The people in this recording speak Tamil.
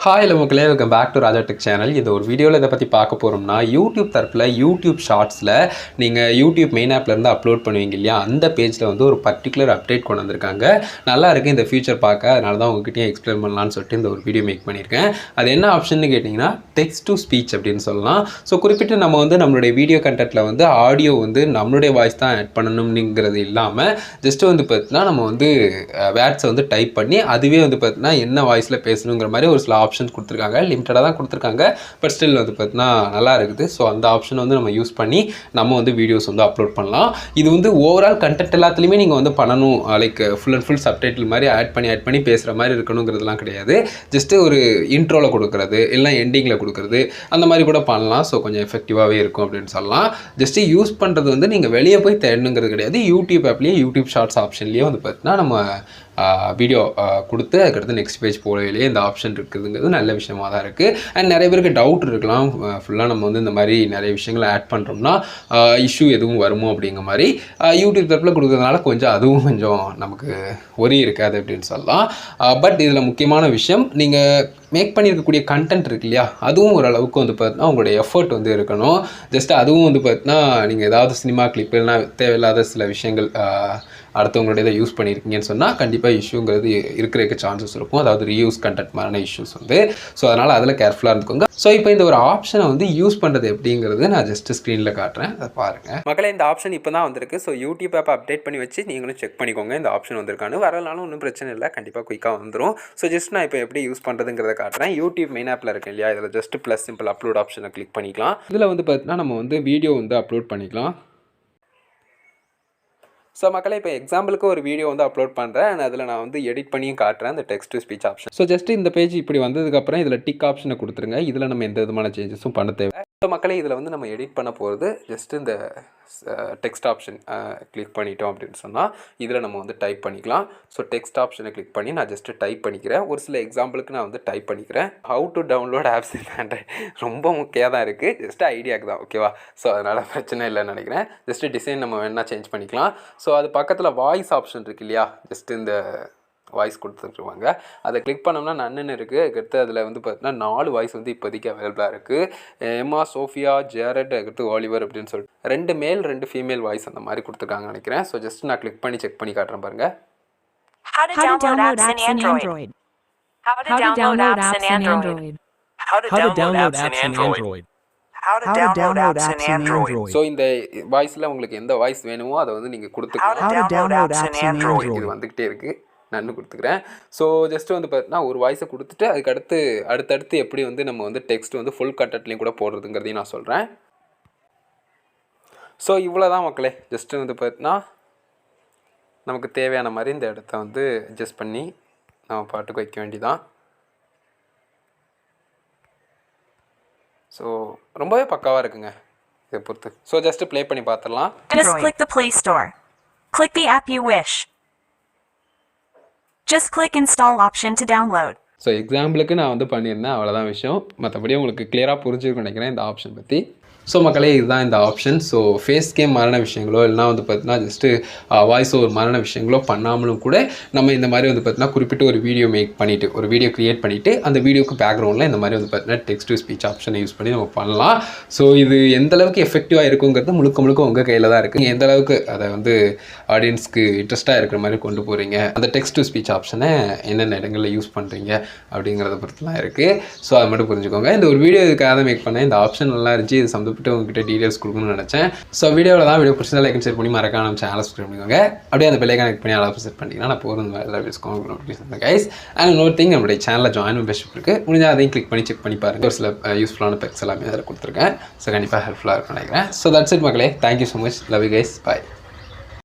ஹாய் ஹலோ மக்களே, welcome back to Raja tech channel. இது ஒரு வீடியோவில் இதை பற்றி பார்க்க போகிறோம்னா, யூடியூப் தரப்பில் யூடியூப் ஷார்ட்ஸில் நீங்கள் யூடியூப் மெயின் ஆப்லேருந்து அப்லோட் பண்ணுவீங்க இல்லையா, அந்த பேஜில் வந்து ஒரு பர்டிகுலர் அப்டேட் கொண்டு வந்திருக்காங்க. நல்லா இருக்குது இந்த ஃபியூச்சர் பார்க்க, அதனால தான் உங்ககிட்டயே எக்ஸ்பிளைன் பண்ணலான்னு சொல்லிட்டு இந்த ஒரு வீடியோ மேக் பண்ணியிருக்கேன். அது என்ன ஆப்ஷன் கேட்டிங்கன்னா, டெக்ஸ்ட் டு ஸ்பீச் அப்படின்னு சொல்லலாம். ஸோ குறிப்பிட்டு நம்ம வந்து நம்மளுடைய வீடியோ கண்டென்ட்டில் வந்து ஆடியோ வந்து நம்மளுடைய வாய்ஸ் தான் ஆட் பண்ணணுங்கிறது இல்லாமல் ஜஸ்ட்டு வந்து பார்த்தீங்கன்னா நம்ம வந்து வேர்ட்ஸை வந்து டைப் பண்ணி அதுவே வந்து பார்த்தீங்கன்னா என்ன வாய்ஸில் பேசணுங்கிற மாதிரி ஒரு சில ஆப்ஷன்ஸ் கொடுத்துருக்காங்க. லிமிட்டடாக தான் கொடுத்துருக்காங்க, பட் ஸ்டில் வந்து பார்த்தீங்கன்னா நல்லா இருக்குது. ஸோ அந்த ஆப்ஷன் வந்து நம்ம யூஸ் பண்ணி நம்ம வந்து வீடியோஸ் வந்து அப்லோட் பண்ணலாம். இது வந்து ஓவரால் கண்டென்ட் எல்லாத்துலேயுமே நீங்கள் வந்து பண்ணணும், like full and full subtitle மாதிரி ஆட் பண்ணி பேசுகிற மாதிரி இருக்கணுங்கிறதுலாம் கிடையாது. ஜஸ்ட்டு ஒரு இன்ட்ரோவில் கொடுக்குறது இல்லை எண்டிங்கில் கொடுக்குறது அந்த மாதிரி கூட பண்ணலாம். ஸோ கொஞ்சம் எஃபெக்டிவாகவே இருக்கும் அப்படின்னு சொல்லலாம். ஜஸ்ட்டு யூஸ் பண்ணுறது வந்து நீங்கள் வெளியே போய் தேடணுங்கிறது கிடையாது. யூடியூப் ஆப்லேயே யூடியூப் ஷார்ட்ஸ் ஆப்ஷன்லேயே வந்து பார்த்தீங்கன்னா நம்ம வீடியோ கொடுத்து அதுக்கடுத்து நெக்ஸ்ட் பேஜ் போகலையே இந்த ஆப்ஷன் இருக்குதுங்கிறது நல்ல விஷயமாக தான் இருக்குது. அண்ட் நிறைய பேருக்கு டவுட் இருக்கலாம், ஃபுல்லாக நம்ம வந்து இந்த மாதிரி நிறைய விஷயங்களை ஆட் பண்ணுறோம்னா இஷ்யூ எதுவும் வருமோ அப்படிங்கிற மாதிரி. யூடியூப் தரப்பில் கொடுக்குறதுனால அதுவும் கொஞ்சம் நமக்கு ஒரே இருக்காது அப்படின்னு சொல்லலாம். பட் இதில் முக்கியமான விஷயம், நீங்கள் மேக் பண்ணியிருக்கக்கூடிய கண்டென்ட் இருக்கு இல்லையா, அதுவும் ஓரளவுக்கு வந்து பார்த்தீங்கன்னா உங்களுடைய எஃபர்ட் வந்து இருக்கணும். ஜஸ்ட் அதுவும் வந்து பார்த்தீங்கன்னா நீங்கள் ஏதாவது சினிமா கிளிப் இல்லைனா தேவையில்லாத சில விஷயங்கள் அடுத்தவங்களுடைய இதை யூஸ் பண்ணியிருக்கீங்கன்னு சொன்னால் கண்டிப்பாக இஷ்யூங்கிறது இருக்கிறதுக்கு சான்சஸ் இருக்கும். அதாவது ரீயூஸ் கண்டென்ட் மாதிரியான இஷ்யூஸ் வந்து. ஸோ அதனால் அதில் கேர்ஃபுல்லாக இருந்துக்கோங்க. ஸோ இப்போ இந்த ஒரு ஆப்ஷனை வந்து யூஸ் பண்ணுறது எப்படிங்கிறது நான் ஜஸ்ட் ஸ்க்ரீனில் காட்டுறேன், அதை பாருங்கள் மக்களே. இந்த ஆப்ஷன் இப்போ தான் வந்திருக்கு. ஸோ யூடியூப் ஆப்பை அப்டேட் பண்ணி வச்சு நீங்களும் செக் பண்ணிக்கோங்க இந்த ஆப்ஷன் வந்திருக்கான்னு. வரலாலும் ஒன்றும் பிரச்சனை இல்லை, கண்டிப்பாக குயிக்காக வந்துடும். ஸோ ஜஸ்ட் நான் இப்போ எப்படி யூஸ் பண்ணுறதுங்கிறத காட்டுறேன். யூடியூப் மெயின் ஆப்பில் இருக்கு இல்லையா, இதில் ஜஸ்ட் ப்ளஸ் சிம்பிள் அப்லோட் ஆப்ஷனை கிளிக் பண்ணிக்கலாம். இதில் வந்து பார்த்தீங்கன்னா நம்ம வந்து வீடியோ வந்து அப்லோட் பண்ணிக்கலாம். ஸோ மக்களே, இப்போ எக்ஸாம்பிளுக்கு ஒரு வீடியோ வந்து அப்லோட் பண்ணுறேன். அண்ட் அதில் நான் வந்து எடிட் பண்ணியும் காட்டுறேன் இந்த text to speech option. So just இந்த பேஜ் இப்படி வந்ததுக்கப்புறம் இதில் டிக் ஆப்ஷனை கொடுத்துருங்க. இதில் நம்ம எந்த விதமான சேஞ்சஸும் பண்ண தேவை. ஸோ மக்களே, இதில் வந்து நம்ம எடிட் பண்ண போகிறது ஜஸ்ட் இந்த டெக்ஸ்ட் ஆப்ஷன் கிளிக் பண்ணிட்டோம் அப்படின்னு சொன்னால் இதில் நம்ம வந்து டைப் பண்ணிக்கலாம். ஸோ டெக்ஸ்ட் ஆப்ஷனை கிளிக் பண்ணி நான் ஜஸ்ட்டு டைப் பண்ணிக்கிறேன். ஒரு சில எக்ஸாம்பிளுக்கு நான் வந்து டைப் பண்ணிக்கிறேன். How to download apps in Android ரொம்ப முக்கியமாக தான் இருக்குது, ஜஸ்ட்டு ஐடியாவுக்கு தான், ஓகேவா? ஸோ அதனால் பிரச்சனை இல்லைன்னு நினைக்கிறேன். ஜஸ்ட்டு டிசைன் நம்ம வேணால் சேஞ்ச் பண்ணிக்கலாம். ஸோ அது பக்கத்தில் வாய்ஸ் ஆப்ஷன் இருக்குது இல்லையா, ஜஸ்ட்டு இந்த வாய்ஸ் கொடுத்துருவாங்க, அதை கிளிக் பண்ணோம்னா நன்னு இருக்குது. அதுக்கடுத்து அதில் வந்து பார்த்தீங்கன்னா 4 வாய்ஸ் வந்து இப்போதைக்கு அவைலபிளாக இருக்குது. எம்மா, சோஃபியா, ஜேரட், அதுக்கடுத்து ஆலிவர் அப்படின்னு சொல்லிட்டு 2 மேல் 2 ஃபீமேல் வாய்ஸ் அந்த மாதிரி கொடுத்துருக்காங்கன்னு நினைக்கிறேன். ஸோ ஜஸ்ட் நான் கிளிக் பண்ணி செக் பண்ணி காட்டுறேன் பாருங்கள். How to download apps in Android. How to download apps in Android. How to download apps in Android. How to download apps in Android. So இந்த வாய்ஸில் உங்களுக்கு எந்த வாய்ஸ் வேணுமோ அதை வந்து நீங்கள் கொடுத்துக்கலாம். How to download apps in Android. இது வந்துக்கிட்டே இருக்குது, நான் கொடுத்துக்கிறேன். ஸோ ஜஸ்ட்டு வந்து பார்த்தீங்கன்னா ஒரு வாய்ஸை கொடுத்துட்டு அதுக்கடுத்து அடுத்தடுத்து எப்படி வந்து நம்ம வந்து டெக்ஸ்ட் வந்து ஃபுல் கண்டென்ட்லேயும் கூட போடுறதுங்கிறதையும் நான் சொல்கிறேன். ஸோ இவ்வளோ தான் மக்களே. ஜஸ்ட்டு வந்து பார்த்தீங்கன்னா நமக்கு தேவையான மாதிரி இந்த இடத்த வந்து அட்ஜஸ்ட் பண்ணி நம்ம பாட்டுக்கு வைக்க வேண்டியதான். ஸோ ரொம்பவே பக்காவாக இருக்குங்க இதை பொறுத்து. ஸோ ஜஸ்ட்டு ப்ளே பண்ணி பார்த்துடலாம். Just click the Play Store. Click the app you wish. Just click install option to download. So எக்ஸாம்பிளுக்கு நான் வந்து பண்ணியிருந்தேன், அவ்வளோதான் விஷயம். மற்றபடி உங்களுக்கு கிளியராக புரிஞ்சுக்கணும்னு நினைக்கிறேன் இந்த ஆப்ஷன் பற்றி. ஸோ மக்களே, இதுதான் இந்த ஆப்ஷன். ஸோ ஃபேஸ் கேம் மாறின விஷயங்களோ இல்லைனா வந்து பார்த்தீங்கன்னா ஜஸ்ட்டு வாய்ஸ் ஓவர் மாறின விஷயங்களோ பண்ணாமலும் கூட நம்ம இந்த மாதிரி வந்து பார்த்தீங்கன்னா குறிப்பிட்டு ஒரு வீடியோ மேக் பண்ணிவிட்டு ஒரு வீடியோ க்ரியேட் பண்ணிவிட்டு அந்த வீடியோக்கு பேக்ரவுண்டில் இந்த மாதிரி வந்து பார்த்தீங்கன்னா டெக்ஸ்ட் டு ஸ்பீச் ஆப்ஷனை யூஸ் பண்ணி நம்ம பண்ணலாம். ஸோ இது எந்தளவுக்கு எஃபெக்டிவாக இருக்குங்கிறது முழுக்க உங்கள் கையில் தான் இருக்குது. எந்த அளவுக்கு அதை வந்து ஆடியன்ஸ்க்கு இன்ட்ரெஸ்ட்டாக இருக்கிற மாதிரி கொண்டு போகிறீங்க, அந்த டெக்ஸ்ட் டு ஸ்பீச் ஆப்ஷனை என்னென்ன இடங்களில் யூஸ் பண்ணுறீங்க அப்படிங்கிறத பொறுத்துலாம் இருக்குது. ஸோ அதை மட்டும் புரிஞ்சுக்கோங்க. இந்த ஒரு வீடியோ இதுக்காக தான் மேக் பண்ணேன். இந்த ஆப்ஷன் நல்லா இருந்துச்சு, இது சம்பந்தப்பட்டு உங்ககிட்ட டீடைல்ஸ் கொடுக்கணும்னு நினச்சேன். ஸோ வீடியோவில் தான் வீடியோ பிடிச்சதா லைக் ஷேர் பண்ணி மறக்காம நம்ம சேனலை சப்ஸ்கிரைப் பண்ணிக்கோங்க. அப்படியே அந்த பெல்லை கனெக்ட் பண்ணி அலாப் செட் பண்ணிங்கன்னா நான் போகிற எல்லா வீடியோஸ்க்கும் கைஸ். அண்ட் இன்னொரு திங், நம்மளுடைய சேனலில் ஜாயின் மெம்பர்ஷிப் இருக்குது, முடிஞ்சால் அதையும் கிளிக் பண்ணி செக் பண்ணி பாருங்கள். ஒரு சில யூஸ்ஃபுல்லான பெக்ஸ் எல்லாமே அதில் கொடுத்துருக்கேன். ஸோ கண்டிப்பாக ஹெல்ப்ஃபுல்லாக இருக்கும்னு நினைக்கிறேன். ஸோ தட்ஸ் இட் மக்களே. Thank you so much. Love you guys. Bye.